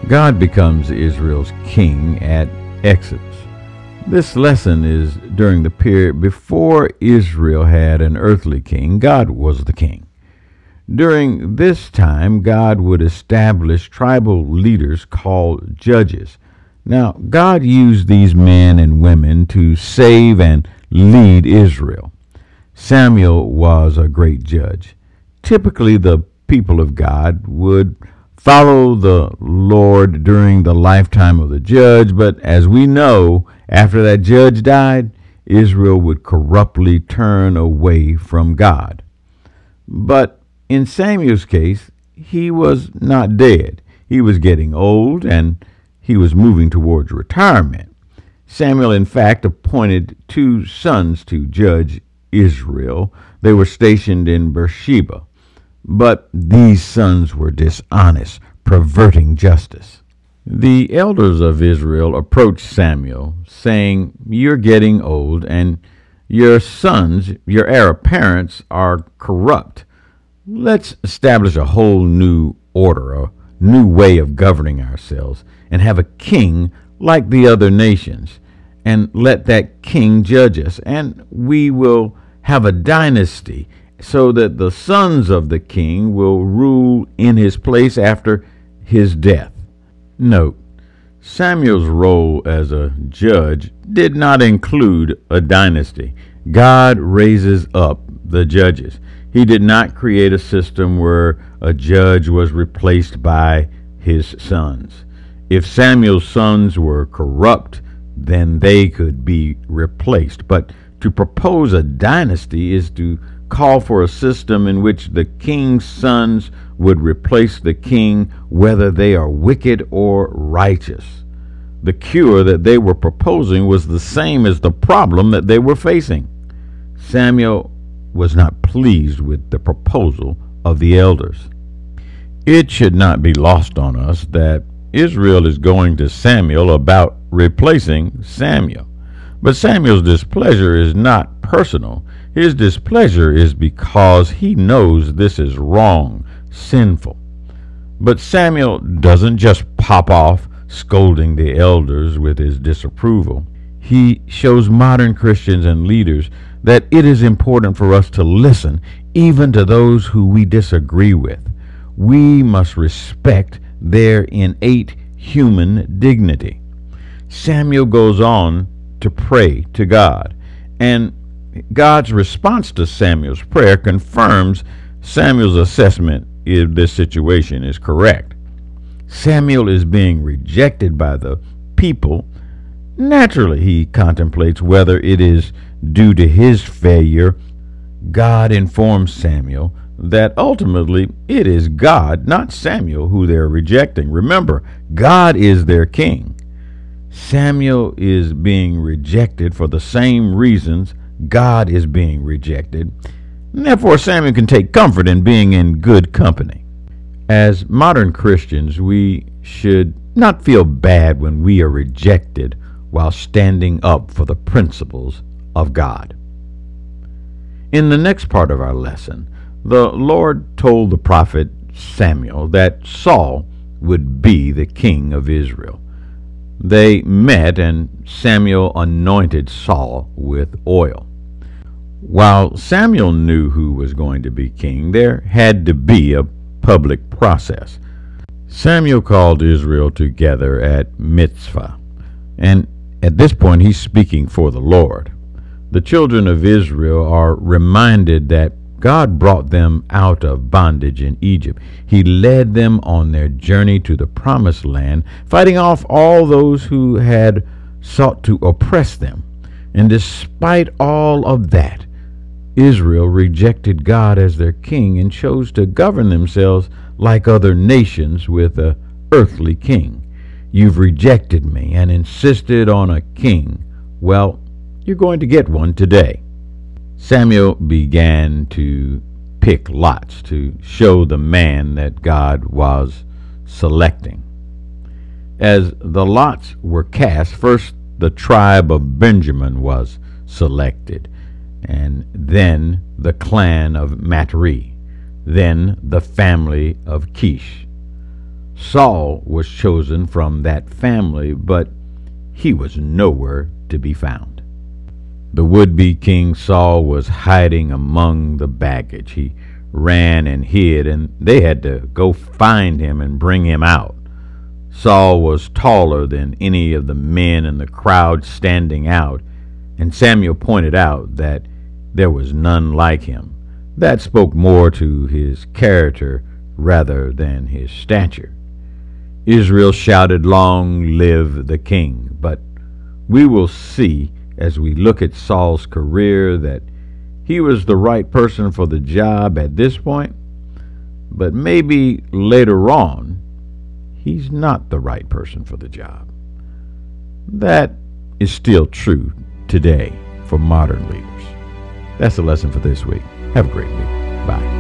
God becomes Israel's king at Exodus. This lesson is during the period before Israel had an earthly king. God was the king. During this time, God would establish tribal leaders called judges. Now, God used these men and women to save and lead Israel. Samuel was a great judge. Typically, the people of God would follow the Lord during the lifetime of the judge, but as we know, after that judge died, Israel would corruptly turn away from God. But in Samuel's case, he was not dead. He was getting old and he was moving towards retirement. Samuel, in fact, appointed 2 sons to judge Israel. They were stationed in Beersheba. But these sons were dishonest, perverting justice. The elders of Israel approached Samuel, saying, "You're getting old, and your sons, your heir apparents, are corrupt. Let's establish a whole new order, a new way of governing ourselves, and have a king like the other nations, and let that king judge us, and we will have a dynasty, so that the sons of the king will rule in his place after his death." Note, Samuel's role as a judge did not include a dynasty. God raises up the judges. He did not create a system where a judge was replaced by his sons. If Samuel's sons were corrupt, then they could be replaced. But to propose a dynasty is to call for a system in which the king's sons would replace the king, whether they are wicked or righteous. The cure that they were proposing was the same as the problem that they were facing. Samuel was not pleased with the proposal of the elders. It should not be lost on us that Israel is going to Samuel about replacing Samuel. But Samuel's displeasure is not personal. His displeasure is because he knows this is wrong, sinful. But Samuel doesn't just pop off scolding the elders with his disapproval. He shows modern Christians and leaders that it is important for us to listen even to those who we disagree with. We must respect their innate human dignity. Samuel goes on to pray to God, and God's response to Samuel's prayer confirms Samuel's assessment if this situation is correct. Samuel is being rejected by the people. Naturally, he contemplates whether it is due to his failure. God informs Samuel that ultimately it is God, not Samuel, who they're rejecting. Remember, God is their king. Samuel is being rejected for the same reasons God is being rejected. And therefore, Samuel can take comfort in being in good company. As modern Christians, we should not feel bad when we are rejected while standing up for the principles of God. In the next part of our lesson, the Lord told the prophet Samuel that Saul would be the king of Israel. They met, and Samuel anointed Saul with oil. While Samuel knew who was going to be king, there had to be a public process. Samuel called Israel together at Mitzvah, and at this point he's speaking for the Lord. The children of Israel are reminded that God brought them out of bondage in Egypt. He led them on their journey to the promised land, fighting off all those who had sought to oppress them. And despite all of that, Israel rejected God as their king and chose to govern themselves like other nations with an earthly king. You've rejected me and insisted on a king. Well, you're going to get one today. Samuel began to pick lots to show the man that God was selecting. As the lots were cast, first the tribe of Benjamin was selected, and then the clan of Matri, then the family of Kish. Saul was chosen from that family, but he was nowhere to be found. The would-be King Saul was hiding among the baggage. He ran and hid, and they had to go find him and bring him out. Saul was taller than any of the men in the crowd standing out, and Samuel pointed out that there was none like him. That spoke more to his character rather than his stature. Israel shouted, "Long live the king!" But we will see as we look at Saul's career that he was the right person for the job at this point, but maybe later on, he's not the right person for the job. That is still true today for modern leaders. That's the lesson for this week. Have a great week. Bye.